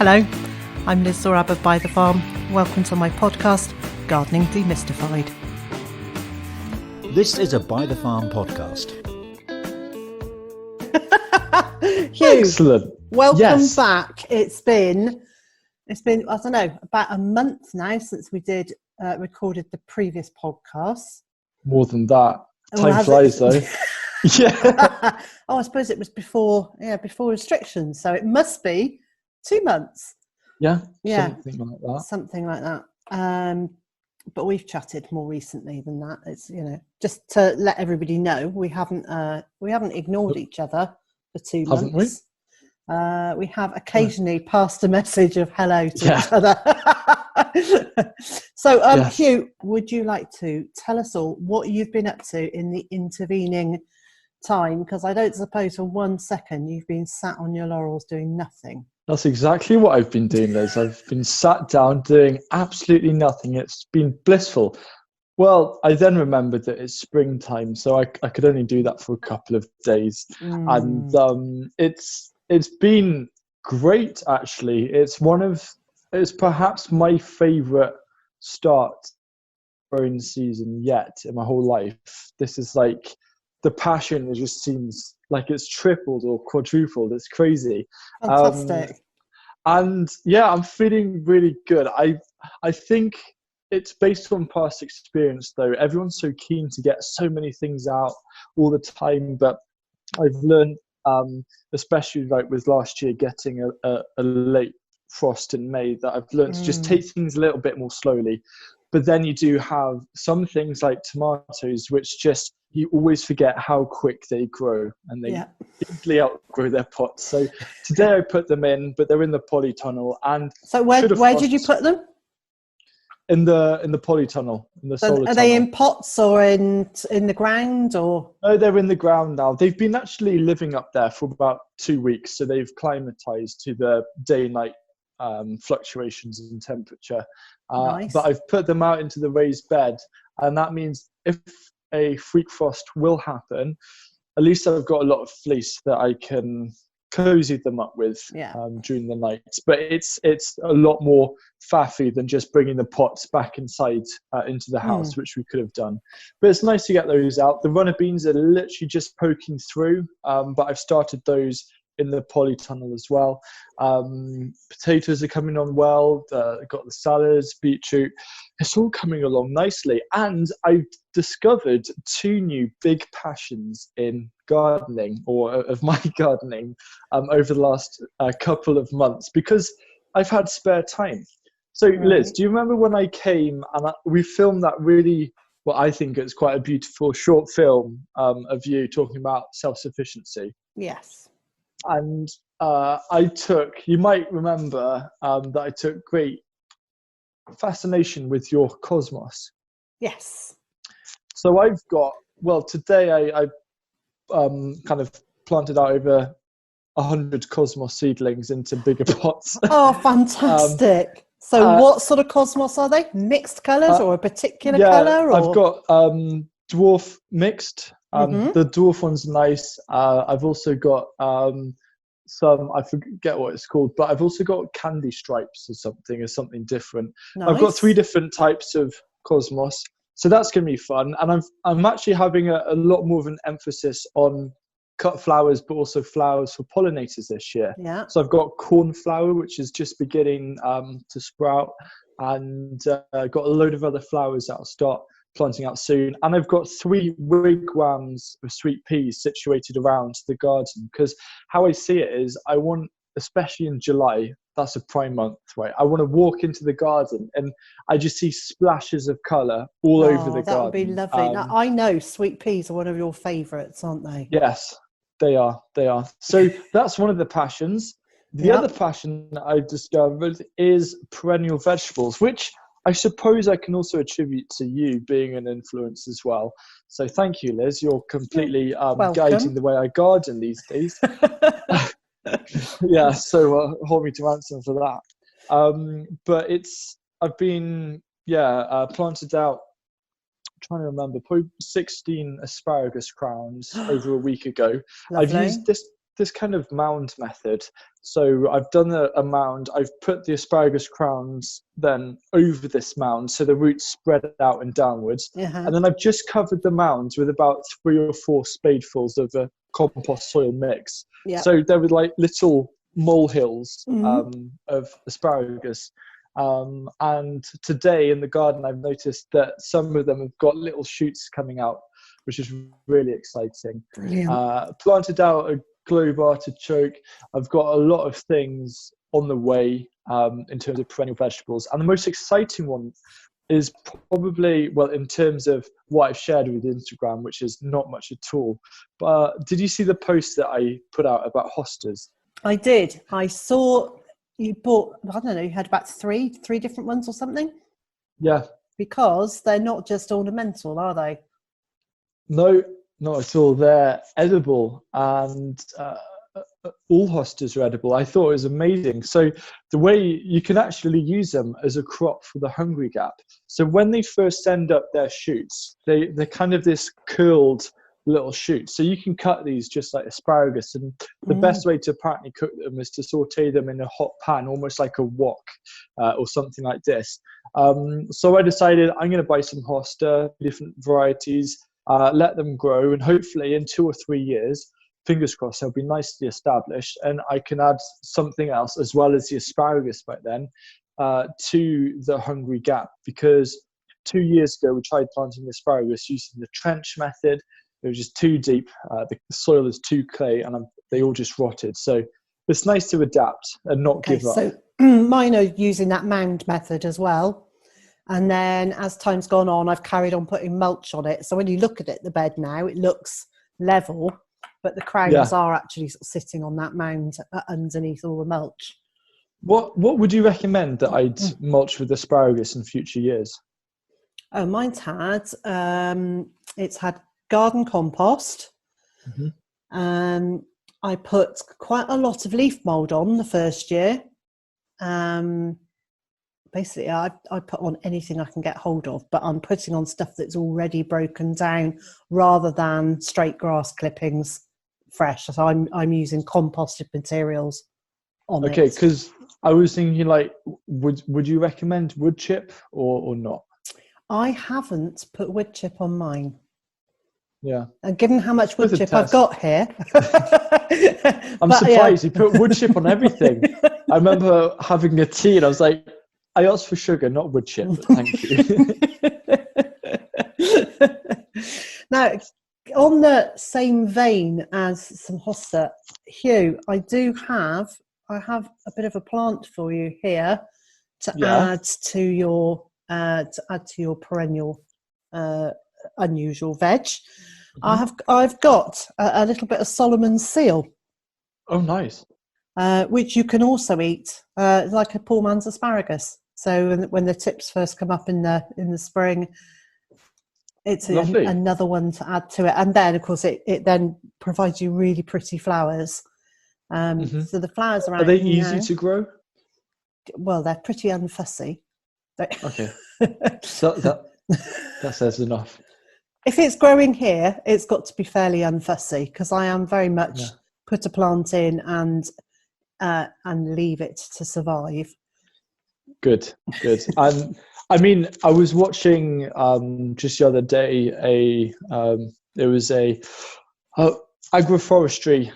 Hello, I'm Liz Zorab of By the Farm. Welcome to my podcast, Gardening Demystified. This is a By the Farm podcast. Huw, excellent. welcome back. It's been, I don't know, about a month now since we recorded the previous podcast. More than that. Time flies though. Yeah. Oh, I suppose it was before restrictions, so it must be 2 months. Yeah. Something like that. But we've chatted more recently than that. It's, just to let everybody know, we haven't ignored each other for 2 months. Haven't we? We have occasionally passed a message of hello to each other. So, yes. Huw, would you like to tell us all what you've been up to in the intervening time? Because I don't suppose for 1 second you've been sat on your laurels doing nothing. That's exactly what I've been doing, Liz. I've been sat down doing absolutely nothing. It's been blissful. Well, I then remembered that it's springtime, so I could only do that for a couple of days. And it's been great, actually. It's perhaps my favourite start growing season yet in my whole life. This is like, the passion just seems like it's tripled or quadrupled. It's crazy. Fantastic. And yeah, I'm feeling really good. I think it's based on past experience though. Everyone's so keen to get so many things out all the time, but I've learned, especially like with last year getting a late frost in May, that I've learned to just take things a little bit more slowly. But then you do have some things like tomatoes, which just, you always forget how quick they grow, and they easily outgrow their pots. So today I put them in, but they're in the polytunnel. And so where did you put them? In the polytunnel, in the solar tunnel. Are they in pots or in the ground, or? No, they're in the ground now. They've been actually living up there for about 2 weeks, so they've climatized to the day-night fluctuations in temperature. Nice. But I've put them out into the raised bed, and that means if a freak frost will happen, at least I've got a lot of fleece that I can cozy them up with during the night. But it's a lot more faffy than just bringing the pots back inside into the house, which we could have done. But it's nice to get those out. The runner beans are literally just poking through, but I've started those in the polytunnel as well. Potatoes are coming on well. Got the salads, beetroot. It's all coming along nicely. And I've discovered 2 new big passions in gardening, or of my gardening, over the last couple of months, because I've had spare time. So Liz, do you remember when I came and we filmed that really, well, I think it's quite a beautiful short film of you talking about self-sufficiency? Yes. And you might remember that I took great fascination with your cosmos. Yes. So today I kind of planted out over 100 cosmos seedlings into bigger pots. Oh, fantastic. So what sort of cosmos are they? Mixed colours or a particular colour? I've got dwarf mixed. The dwarf one's nice. I've also got some, I forget what it's called, but I've also got candy stripes or something different. Nice. I've got 3 different types of cosmos, so that's going to be fun. And I'm actually having a lot more of an emphasis on cut flowers, but also flowers for pollinators this year. Yeah. So I've got cornflower, which is just beginning to sprout, and I've got a load of other flowers that I'll start planting out soon. And I've got 3 wigwams of sweet peas situated around the garden, because how I see it is I want, especially in July, that's a prime month, right? I want to walk into the garden and I just see splashes of colour all over the garden. That would be lovely. Now, I know sweet peas are one of your favourites, aren't they? Yes, they are. So that's one of the passions. The other passion that I've discovered is perennial vegetables, which I suppose I can also attribute to you being an influence as well. So thank you, Liz. You're completely guiding the way I garden these days. So hold me to ransom for that. But I've been planted out, I'm trying to remember, probably 16 asparagus crowns over a week ago. Lovely. I've used this this kind of mound method. So I've done a mound. I've put the asparagus crowns then over this mound, so the roots spread out and downwards. And then I've just covered the mounds with about 3 or 4 spadefuls of a compost soil mix. So there were like little molehills of asparagus. And today in the garden, I've noticed that some of them have got little shoots coming out, which is really exciting. Planted out a globe artichoke. I've got a lot of things on the way in terms of perennial vegetables. And the most exciting one is probably, well, in terms of what I've shared with Instagram, which is not much at all. But did you see the post that I put out about hostas? I did. I saw you bought, I don't know, you had about three different ones or something? Yeah. Because they're not just ornamental, are they? No, not at all. They're edible, and all hostas are edible. I thought it was amazing. So the way you can actually use them as a crop for the hungry gap. So when they first send up their shoots, they're kind of this curled little shoots. So you can cut these just like asparagus, and the best way to apparently cook them is to saute them in a hot pan, almost like a wok or something like this. So I decided I'm going to buy some hosta, different varieties, let them grow, and hopefully in 2 or 3 years, fingers crossed, they'll be nicely established, and I can add something else as well as the asparagus by then to the hungry gap. Because 2 years ago we tried planting asparagus using the trench method. It was just too deep, the soil is too clay, and they all just rotted. So it's nice to adapt and not give up. So mine are using that mound method as well. And then as time's gone on, I've carried on putting mulch on it. So when you look at it, the bed now, it looks level, but the crowns are actually sort of sitting on that mound underneath all the mulch. What would you recommend that I'd mulch with asparagus in future years? Oh, mine's had, it's had garden compost. I put quite a lot of leaf mould on the first year. Basically, I put on anything I can get hold of, but I'm putting on stuff that's already broken down rather than straight grass clippings fresh. So I'm using composted materials on it. Okay, because I was thinking, like, would you recommend wood chip or not? I haven't put wood chip on mine. Yeah. And given how much wood chip I've got here. I'm surprised you put wood chip on everything. I remember having a tea and I was like, I asked for sugar, not wood chip, but thank you. Now, on the same vein as some hosta, Huw, I have a bit of a plant for you here to add to your perennial unusual veg. I've got a little bit of Solomon's seal. Oh, nice. Which you can also eat, like a poor man's asparagus. So when the tips first come up in the spring, it's another one to add to it. And then, of course, it then provides you really pretty flowers. So the flowers are they easy to grow? Well, they're pretty unfussy. Okay. That says enough. If it's growing here, it's got to be fairly unfussy, because I am very much put a plant in and leave it to survive. Good. And I mean, I was watching just the other day there was a agroforestry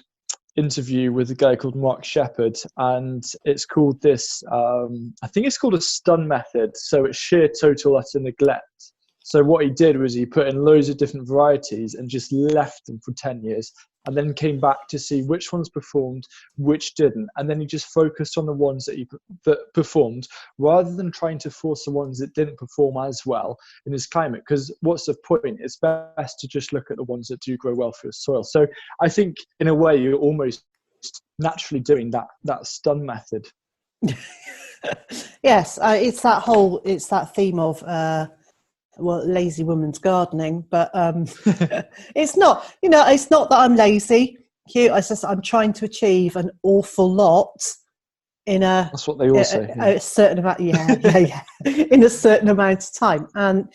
interview with a guy called Mark Shepherd, and it's called this. I think it's called a stun method. So it's sheer total utter neglect. So what he did was he put in loads of different varieties and just left them for 10 years, and then came back to see which ones performed, which didn't. And then he just focused on the ones that performed, rather than trying to force the ones that didn't perform as well in his climate. Because what's the point? It's best to just look at the ones that do grow well for the soil. So I think in a way you're almost naturally doing that stun method. Yes, it's that theme of lazy woman's gardening, but it's not. It's not that I'm lazy. It's just I'm trying to achieve an awful lot in that's what they all say. A certain amount. Yeah. In a certain amount of time, and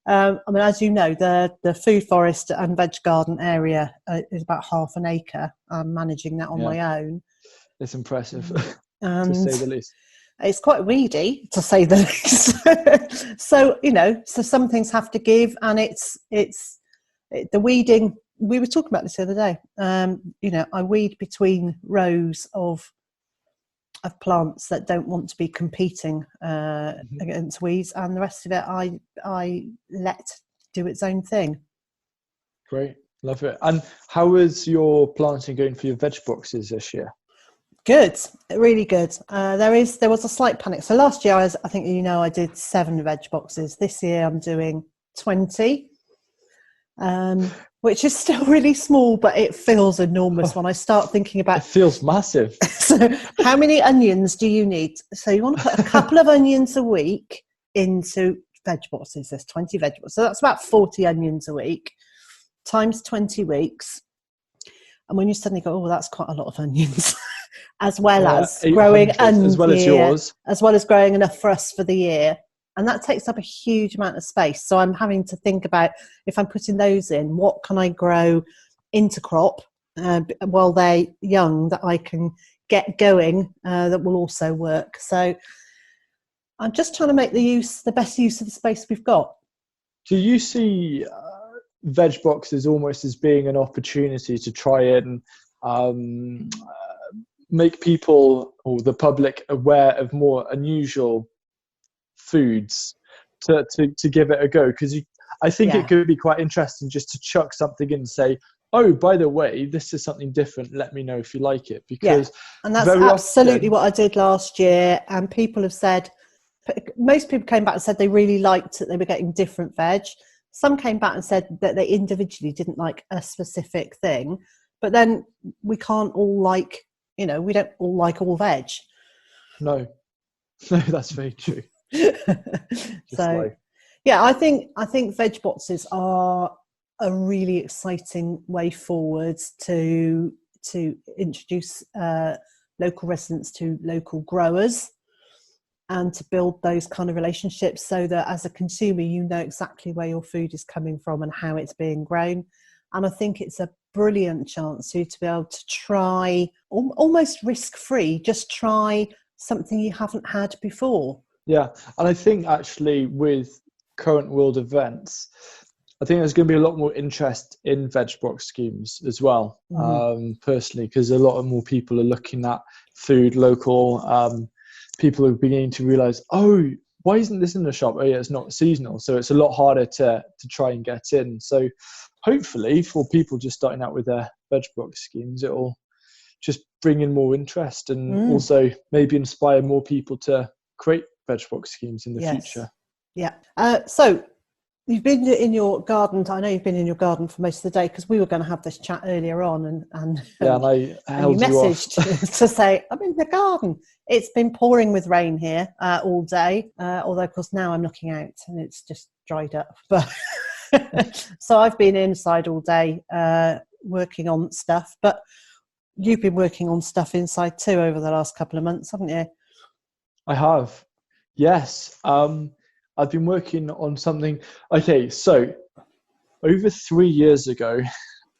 I mean, as you know, the food forest and veg garden area is about half an acre. I'm managing that on my own. It's impressive, and to say the least. It's quite weedy, to say the least. So, so some things have to give, and it's the weeding. We were talking about this the other day. I weed between rows of plants that don't want to be competing against weeds, and the rest of it I let do its own thing. Great, love it. And how is your planting going for your veg boxes this year? Good, really good. There was a slight panic. So last year, I think I did 7 veg boxes. This year I'm doing 20, which is still really small, but it feels enormous when I start thinking about. It feels massive. So how many onions do you need? So you want to put a couple of onions a week into veg boxes. There's 20 veg boxes. So that's about 40 onions a week times 20 weeks. And when you suddenly go, oh, that's quite a lot of onions. as well as growing as well as yours, as well as growing enough for us for the year. And that takes up a huge amount of space. So I'm having to think about, if I'm putting those in, what can I grow into crop while they're young that I can get going that will also work. So I'm just trying to make the best use of the space we've got. Do you see veg boxes almost as being an opportunity to try and make people or the public aware of more unusual foods to give it a go? Because I think it could be quite interesting just to chuck something in and say, oh, by the way, this is something different, let me know if you like it. Because and that's absolutely what I did last year, and people have said, most people came back and said they really liked that they were getting different veg. Some came back and said that they individually didn't like a specific thing, but then we can't all like, we don't all like all veg. No, that's very true. So, I think veg boxes are a really exciting way forward to introduce local residents to local growers and to build those kind of relationships, so that as a consumer you know exactly where your food is coming from and how it's being grown. And I think it's a brilliant chance to be able to try, almost risk-free, just try something you haven't had before. Yeah, and I think actually with current world events, I think there's going to be a lot more interest in veg box schemes as well, personally, because a lot more people are looking at food local. People are beginning to realise, oh, why isn't this in the shop? Oh yeah, it's not seasonal. So it's a lot harder to try and get in. So hopefully for people just starting out with their veg box schemes, it'll just bring in more interest and also maybe inspire more people to create veg box schemes in the future. Yeah. So you've been in your garden. I know you've been in your garden for most of the day, because we were going to have this chat earlier on, and I held you messaged to say, I'm in the garden. It's been pouring with rain here all day, although of course now I'm looking out and it's just dried up. But so I've been inside all day working on stuff. But you've been working on stuff inside too over the last couple of months, haven't you? I have. Yes. I've been working on something. Okay, so over 3 years ago,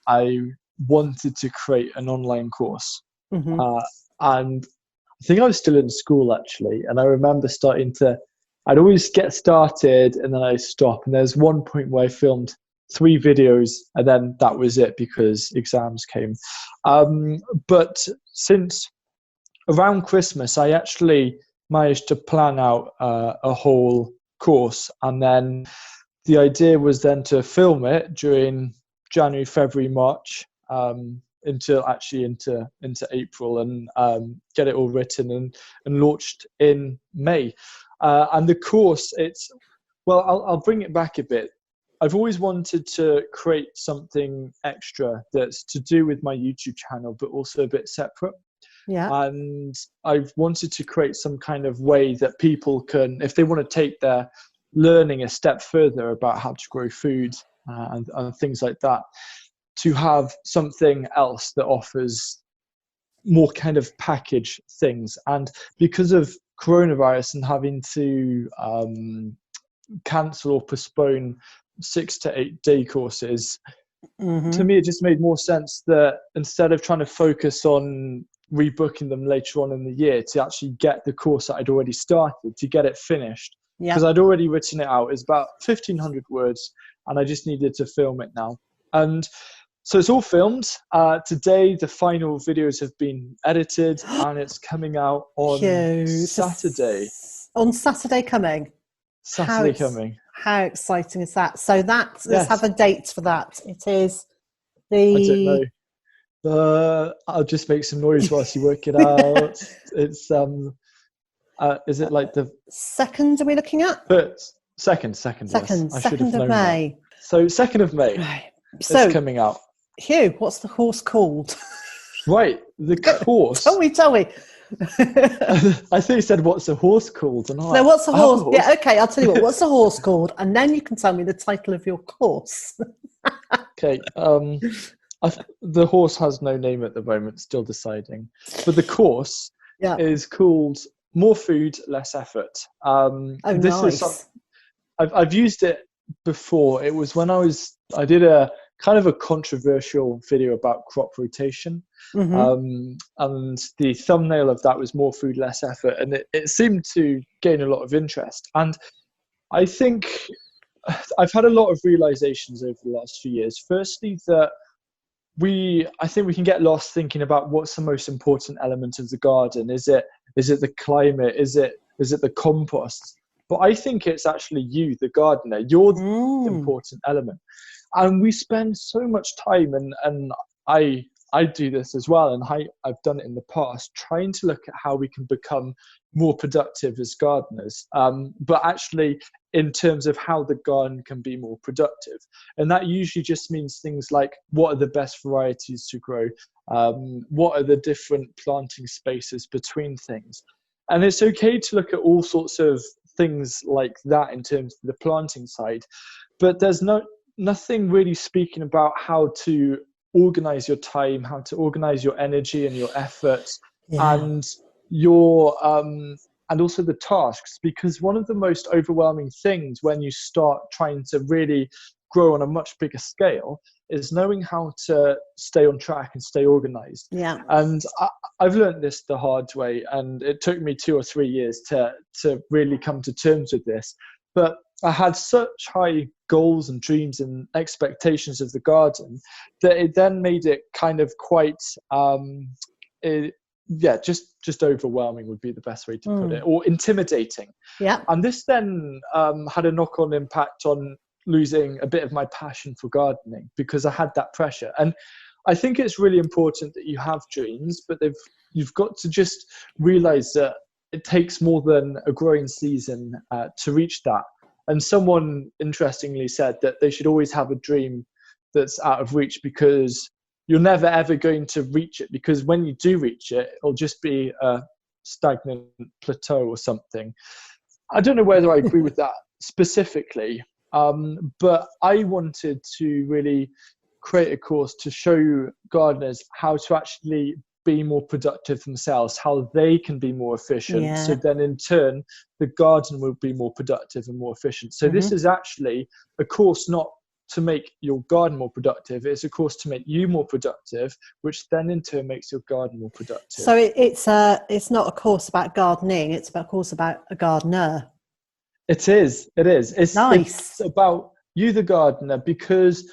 I wanted to create an online course. And I think I was still in school, actually. And I remember I'd always get started and then I stop. And there's one point where I filmed 3 videos and then that was it because exams came. But since around Christmas, I actually managed to plan out a whole course, and then the idea was then to film it during January, February, March, into April, and get it all written and launched in May. And the course, I'll bring it back a bit. I've always wanted to create something extra that's to do with my YouTube channel, but also a bit separate. Yeah. And I've wanted to create some kind of way that people can, if they want to take their learning a step further about how to grow food and things like that, to have something else that offers more kind of package things. And because of coronavirus and having to cancel or postpone 6 to 8 day courses. Mm-hmm. To me, it just made more sense that instead of trying to focus on rebooking them later on in the year, to actually get the course that I'd already started, to get it finished. Because I'd already written it out. It's about 1,500 words, and I just needed to film it now. And so it's all filmed. Today, the final videos have been edited, and it's coming out on Saturday. On Saturday coming? Saturday coming. How exciting is that? So let's have a date for that. It is the... I don't know. I'll just make some noise whilst you work it out. It's... is it like the... 2nd are we looking at? Second, yes. I should have known of May. That. So 2nd of May. Right. It's coming out. Huw, what's the course called? Right, the course. Tell me. I think you said, what's a horse called? And no, what's a horse? Yeah, okay, I'll tell you what's a horse called? And then you can tell me the title of your course. Okay, the horse has no name at the moment, still deciding. But the course is called More Food, Less Effort. Nice. I've used it before. It was when I did a kind of a controversial video about crop rotation. Mm-hmm. And the thumbnail of that was More Food, Less Effort. And it seemed to gain a lot of interest. And I think I've had a lot of realizations over the last few years. Firstly, that I think we can get lost thinking about what's the most important element of the garden. Is it the climate? Is it the compost? But I think it's actually you, the gardener. You're the important element. And we spend so much time, and I do this as well, and I've done it in the past, trying to look at how we can become more productive as gardeners, but actually in terms of how the garden can be more productive. And that usually just means things like, what are the best varieties to grow? What are the different planting spaces between things? And it's okay to look at all sorts of things like that in terms of the planting side, but there's nothing really speaking about how to organize your time, how to organize your energy and your efforts, and your and also the tasks. Because one of the most overwhelming things when you start trying to really grow on a much bigger scale is knowing how to stay on track and stay organized. And I've learned this the hard way, and it took me 2 or 3 years to really come to terms with this. But I had such high goals and dreams and expectations of the garden that it then made it kind of quite, just overwhelming would be the best way to put it, or intimidating. And this then had a knock-on impact on losing a bit of my passion for gardening, because I had that pressure. And I think it's really important that you have dreams, but you've got to just realize that it takes more than a growing season to reach that. And someone interestingly said that they should always have a dream that's out of reach, because you're never ever going to reach it, because when you do reach it, it'll just be a stagnant plateau or something. I don't know whether I agree with that specifically, but I wanted to really create a course to show gardeners how to actually be more productive themselves, how they can be more efficient. So then in turn, the garden will be more productive and more efficient. So this is actually a course not to make your garden more productive. It's a course to make you more productive, which then in turn makes your garden more productive. So it's not a course about gardening. It's a course about a gardener. It is. It's nice. It's about you, the gardener, because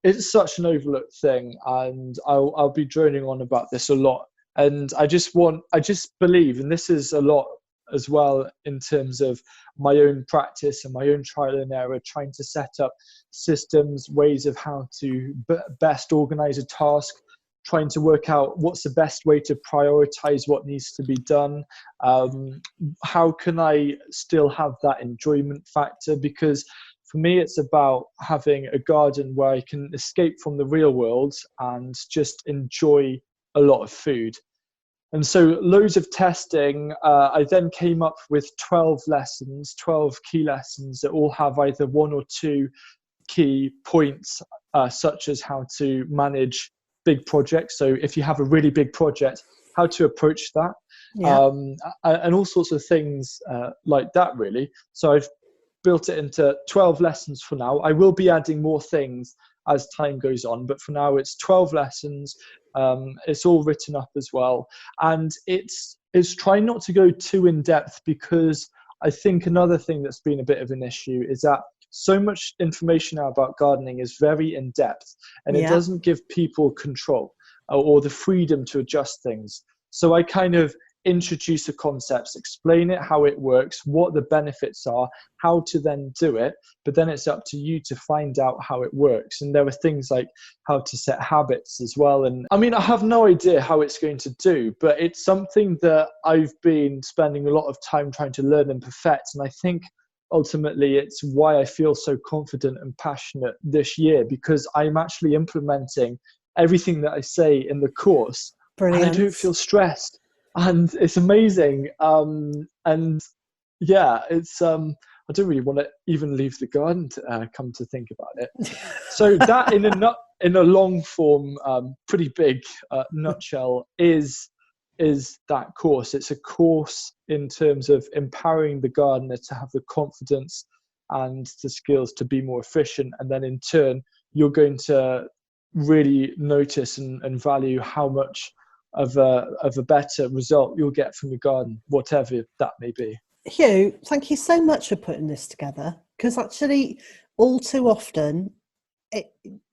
it's such an overlooked thing, and I'll be droning on about this a lot. And I just believe, and this is a lot as well in terms of my own practice and my own trial and error, trying to set up systems, ways of how to best organize a task, trying to work out what's the best way to prioritize what needs to be done. How can I still have that enjoyment factor? Because for me, it's about having a garden where I can escape from the real world and just enjoy a lot of food. And so loads of testing. I then came up with 12 key lessons that all have either 1 or 2 key points, such as how to manage big projects. So if you have a really big project, how to approach that, and all sorts of things like that, really. So I've built it into 12 lessons for now. I will be adding more things as time goes on, but for now it's 12 lessons. It's all written up as well. And it's trying not to go too in depth, because I think another thing that's been a bit of an issue is that so much information now about gardening is very in depth, and it doesn't give people control or the freedom to adjust things. So I kind of introduce the concepts, explain it, how it works, what the benefits are, how to then do it, but then it's up to you to find out how it works. And there are things like how to set habits as well. And I mean, I have no idea how it's going to do, but it's something that I've been spending a lot of time trying to learn and perfect. And I think ultimately it's why I feel so confident and passionate this year, because I'm actually implementing everything that I say in the course. Brilliant. And I don't feel stressed. And it's amazing. And yeah, it's I don't really want to even leave the garden to come to think about it. So that in a long form, pretty big nutshell is that course. It's a course in terms of empowering the gardener to have the confidence and the skills to be more efficient. And then in turn, you're going to really notice and value how much of a better result you'll get from the garden, whatever that may be. Huw, thank you so much for putting this together, because actually all too often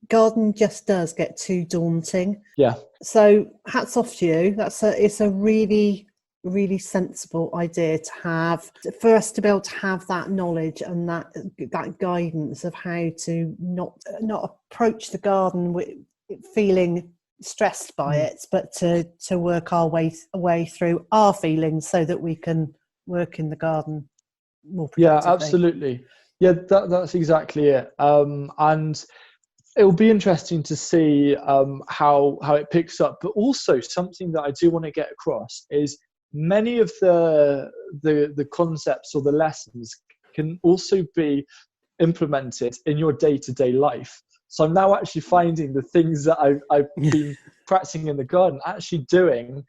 garden just does get too daunting. Yeah. So hats off to you. It's a really, really sensible idea to have, for us to be able to have that knowledge and that guidance of how to not approach the garden with feeling stressed by it, but to work our way through our feelings so that we can work in the garden more productively. Yeah, absolutely. Yeah, that's exactly it. And it'll be interesting to see how it picks up. But also something that I do want to get across is many of the concepts or the lessons can also be implemented in your day-to-day life. So I'm now actually finding the things that I've been practicing in the garden, actually doing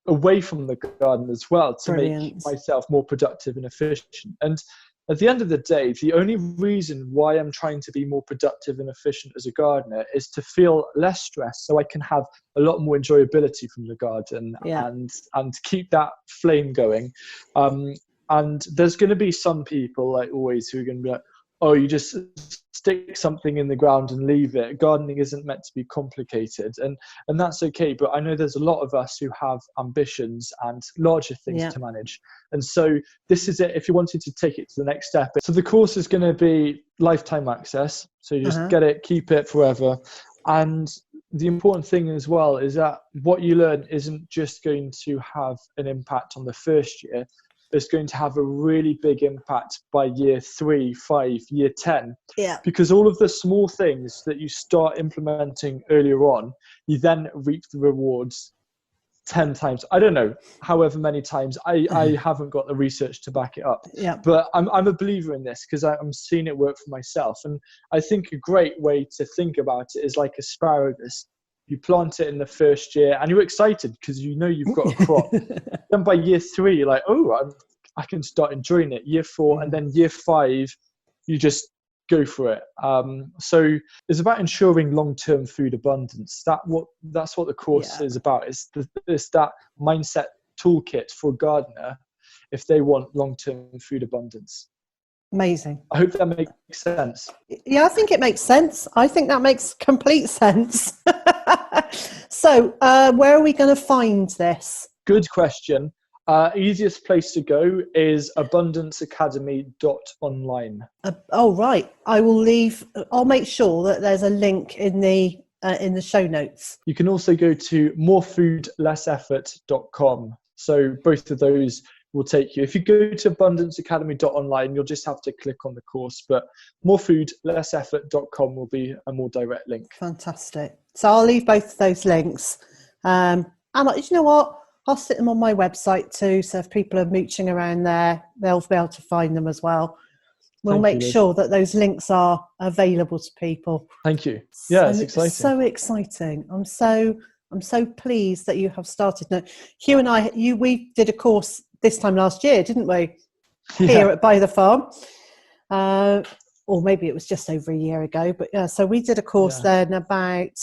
away from the garden as well, to make myself more productive and efficient. And at the end of the day, the only reason why I'm trying to be more productive and efficient as a gardener is to feel less stressed, so I can have a lot more enjoyability from the garden and keep that flame going. And there's going to be some people, like always, who are going to be like, oh, you just stick something in the ground and leave it. Gardening isn't meant to be complicated, and that's okay. But I know there's a lot of us who have ambitions and larger things to manage. And so this is it, if you wanted to take it to the next step. So the course is going to be lifetime access. So you just get it, keep it forever. And the important thing as well is that what you learn isn't just going to have an impact on the first year. It's going to have a really big impact by year 3, 5, year 10. Yeah. Because all of the small things that you start implementing earlier on, you then reap the rewards 10 times. I don't know, however many times. I haven't got the research to back it up. Yeah. But I'm a believer in this because I'm seeing it work for myself. And I think a great way to think about it is like asparagus. You plant it in the first year and you're excited because you know you've got a crop. Then by year 3, you're like, oh, I can start enjoying it. Year 4 and then year 5, you just go for it. So it's about ensuring long-term food abundance. That's what the course is about. It's that mindset toolkit for a gardener if they want long-term food abundance. Amazing. I hope that makes sense. Yeah, I think it makes sense. I think that makes complete sense. So where are we going to find this? Good question. Easiest place to go is abundanceacademy.online. Oh, right. I'll make sure that there's a link in the show notes. You can also go to morefoodlesseffort.com. So both of those will take you. If you go to abundanceacademy.online, you'll just have to click on the course, but morefoodlesseffort.com will be a more direct link. Fantastic. So I'll leave both of those links. And you know what? I'll stick them on my website too. So if people are mooching around there, they'll be able to find them as well. We'll make sure that those links are available to people. Thank you. Yeah, it's exciting. It's so exciting. I'm so pleased that you have started. Now, Huw and we did a course this time last year, didn't we? Here at By the Farm. or maybe it was just over a year ago. But yeah, so we did a course then about,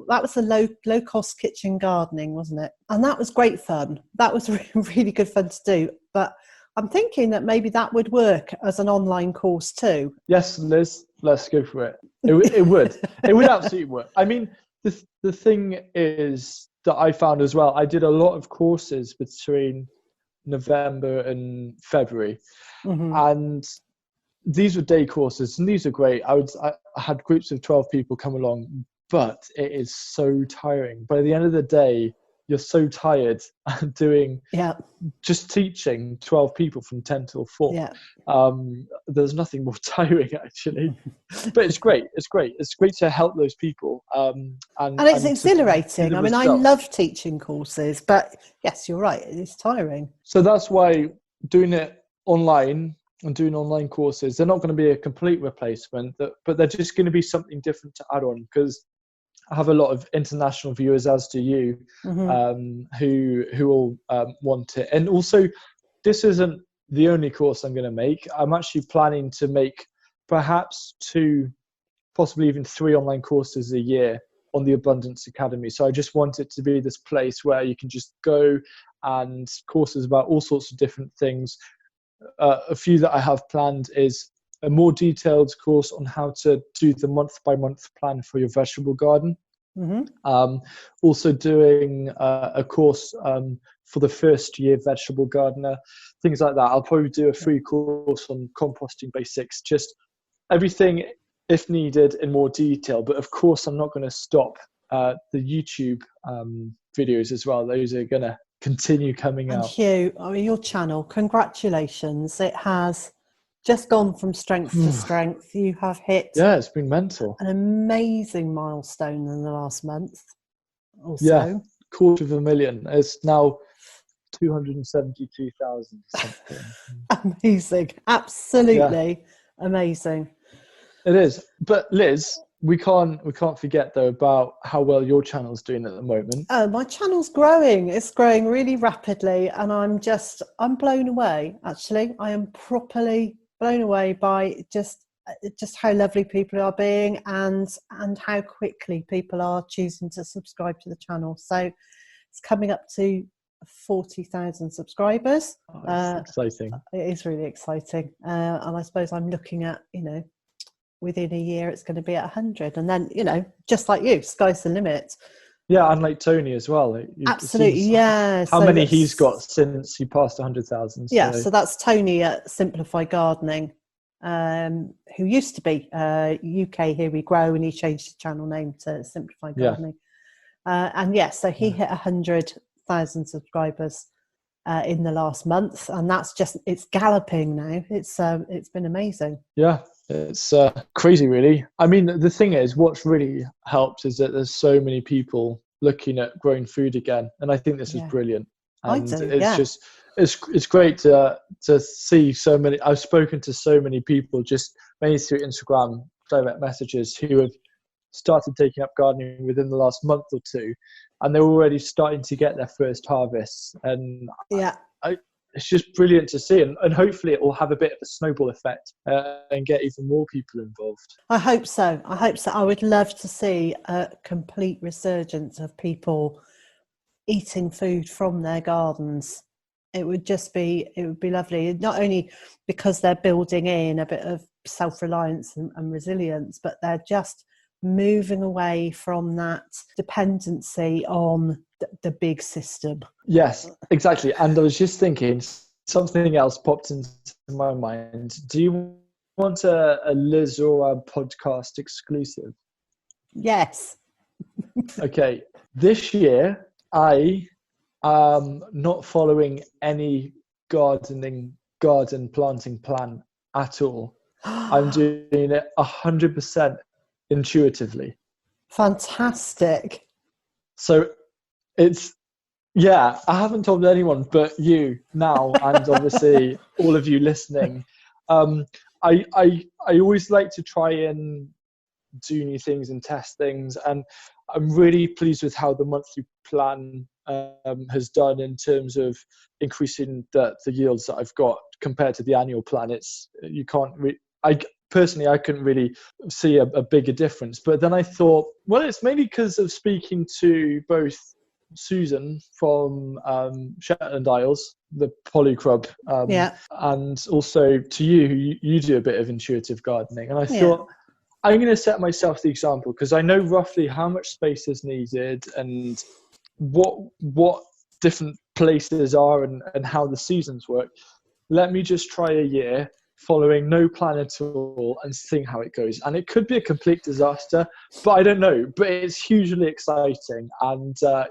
that was the low cost kitchen gardening, wasn't it? And that was great fun. That was really good fun to do. But I'm thinking that maybe that would work as an online course too. Yes, Liz, let's go for it. It would. It would absolutely work. I mean, the thing is that I found as well, I did a lot of courses between November and February. And these were day courses, and these are great. I had groups of 12 people come along, but it is so tiring. By the end of the day, you're so tired doing just teaching 12 people from 10 till 4. There's nothing more tiring, actually. But it's great. It's great. It's great to help those people. And it's exhilarating. I mean, I love teaching courses, but yes, you're right. It's tiring. So that's why doing it online and doing online courses, they're not going to be a complete replacement, but they're just going to be something different to add on, because I have a lot of international viewers, as do you, who will want it. And also, this isn't the only course I'm going to make. I'm actually planning to make perhaps 2, possibly even 3 online courses a year on the Abundance Academy. So I just want it to be this place where you can just go, and courses about all sorts of different things. A few that I have planned is a more detailed course on how to do the month-by-month plan for your vegetable garden. Also doing a course for the first year vegetable gardener, things like that. I'll probably do a free course on composting basics, just everything if needed in more detail. But of course, I'm not going to stop the YouTube videos as well. Those are going to continue coming out. Huw, I mean, your channel, congratulations. It has just gone from strength to strength. You have hit it's been mental, an amazing milestone in the last month or so. 250,000. It's now 272,000 something. Amazing, absolutely amazing. It is. But Liz, we can't forget though about how well your channel's doing at the moment. Oh, my channel's growing. It's growing really rapidly, and I'm blown away. Actually, I am properly blown away by just how lovely people are being, and how quickly people are choosing to subscribe to the channel. So it's coming up to 40,000 subscribers. It's exciting. It is really exciting, and I suppose I'm looking at, within a year it's going to be at 100, and then just like you, sky's the limit. Yeah, and like Tony as well. Absolutely, yeah. How many he's got since he passed 100,000. So that's Tony at Simplified Gardening, who used to be UK Here We Grow, and he changed the channel name to Simplified Gardening. So he hit 100,000 subscribers in the last month, and it's galloping now. It's been amazing. Yeah, it's crazy, really. I mean, the thing is, what's really helped is that there's so many people looking at growing food again, and I think this is brilliant. And it's great to see so many. I've spoken to so many people just mainly through Instagram direct messages who have started taking up gardening within the last month or 2, and they're already starting to get their first harvests. And it's just brilliant to see, and hopefully it will have a bit of a snowball effect and get even more people involved. I hope so. I would love to see a complete resurgence of people eating food from their gardens. It would be lovely, not only because they're building in a bit of self-reliance and resilience, but they're just moving away from that dependency on the big system. Yes, exactly. And I was just thinking, something else popped into my mind. Do you want a Liz or a podcast exclusive? Yes. Okay. This year, I am not following any garden planting plan at all. I'm doing it 100% intuitively. Fantastic. So I haven't told anyone but you now, and obviously all of you listening. I always like to try and do new things and test things, and I'm really pleased with how the monthly plan has done in terms of increasing the yields that I've got compared to the annual plan. You can't I personally, I couldn't really see a bigger difference. But then I thought, well, it's mainly because of speaking to both Susan from Shetland Isles, the Polycrub, and also to you, you do a bit of intuitive gardening. And I thought, I'm going to set myself the example, because I know roughly how much space is needed and what different places are and how the seasons work. Let me just try a year following no plan at all and seeing how it goes. And it could be a complete disaster, but I don't know. But it's hugely exciting. And I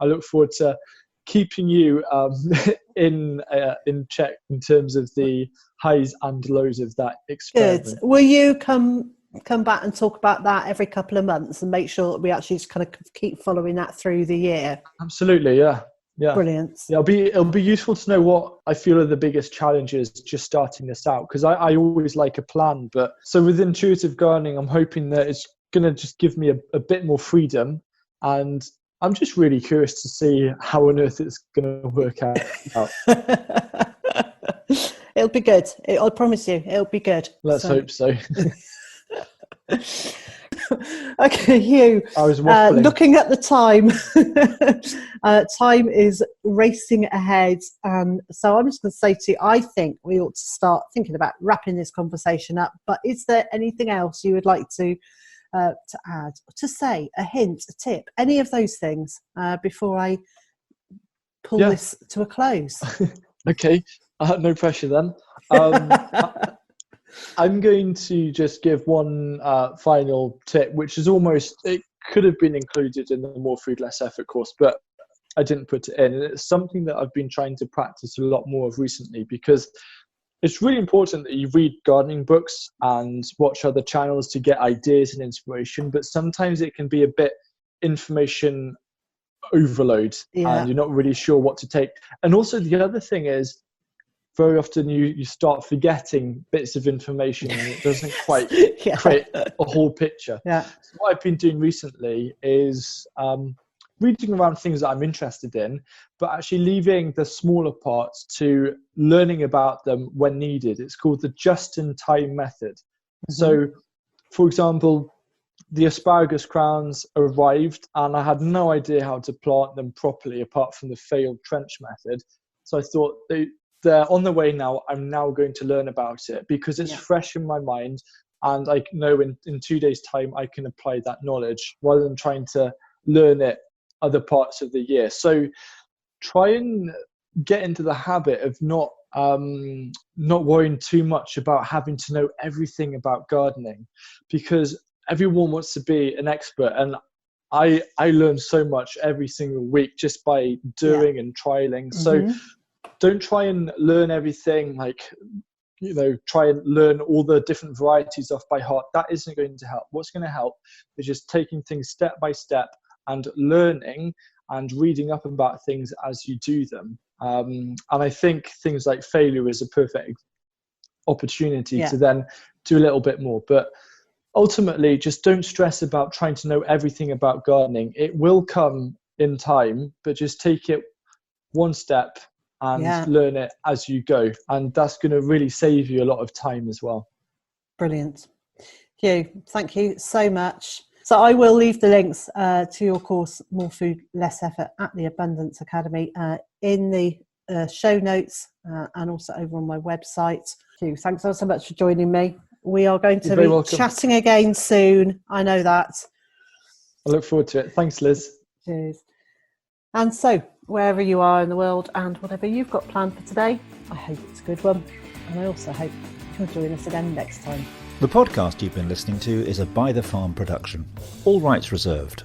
look forward to keeping you in check in terms of the highs and lows of that experiment. Good. Will you come back and talk about that every couple of months and make sure that we actually just kind of keep following that through the year? Absolutely, yeah. Yeah. Brilliant. Yeah, it'll be useful to know what I feel are the biggest challenges just starting this out, because I always like a plan. But so with intuitive gardening, I'm hoping that it's going to just give me a bit more freedom, and I'm just really curious to see how on earth it's going to work out. It'll be good. I promise you, it'll be good. Let's hope so. Okay, Huw, I was waffling. Looking at the time, time is racing ahead. So I'm just going to say to you, I think we ought to start thinking about wrapping this conversation up. But is there anything else you would like to add, to say, a hint, a tip, any of those things before I pull this to a close? Okay, no pressure then. I'm going to just give one final tip, which is it could have been included in the More Food, Less Effort course, but I didn't put it in. And it's something that I've been trying to practice a lot more of recently, because it's really important that you read gardening books and watch other channels to get ideas and inspiration, but sometimes it can be a bit information overload and you're not really sure what to take. And also the other thing is, very often you start forgetting bits of information and it doesn't quite create a whole picture. So what I've been doing recently is reading around things that I'm interested in, but actually leaving the smaller parts to learning about them when needed. It's called the just-in-time method. So, for example, the asparagus crowns arrived and I had no idea how to plant them properly apart from the failed trench method. So I thought they're on the way now. I'm now going to learn about it because it's fresh in my mind, and I know in 2 days' time I can apply that knowledge rather than trying to learn it other parts of the year. So try and get into the habit of not worrying too much about having to know everything about gardening, because everyone wants to be an expert, and I learn so much every single week just by doing and trialing. So don't try and learn everything, try and learn all the different varieties off by heart. That isn't going to help. What's going to help is just taking things step by step and learning and reading up about things as you do them. And I think things like failure is a perfect opportunity to then do a little bit more. But ultimately, just don't stress about trying to know everything about gardening. It will come in time, but just take it one step and learn it as you go. And that's going to really save you a lot of time as well. Brilliant. Huw, thank you so much. So I will leave the links to your course, More Food, Less Effort, at the Abundance Academy in the show notes and also over on my website. Huw, thanks so much for joining me. We are going to be chatting again soon. I know that. I look forward to it. Thanks, Liz. Cheers. And so, wherever you are in the world and whatever you've got planned for today, I hope it's a good one. And I also hope you'll join us again next time. The podcast you've been listening to is a By the Farm production. All rights reserved.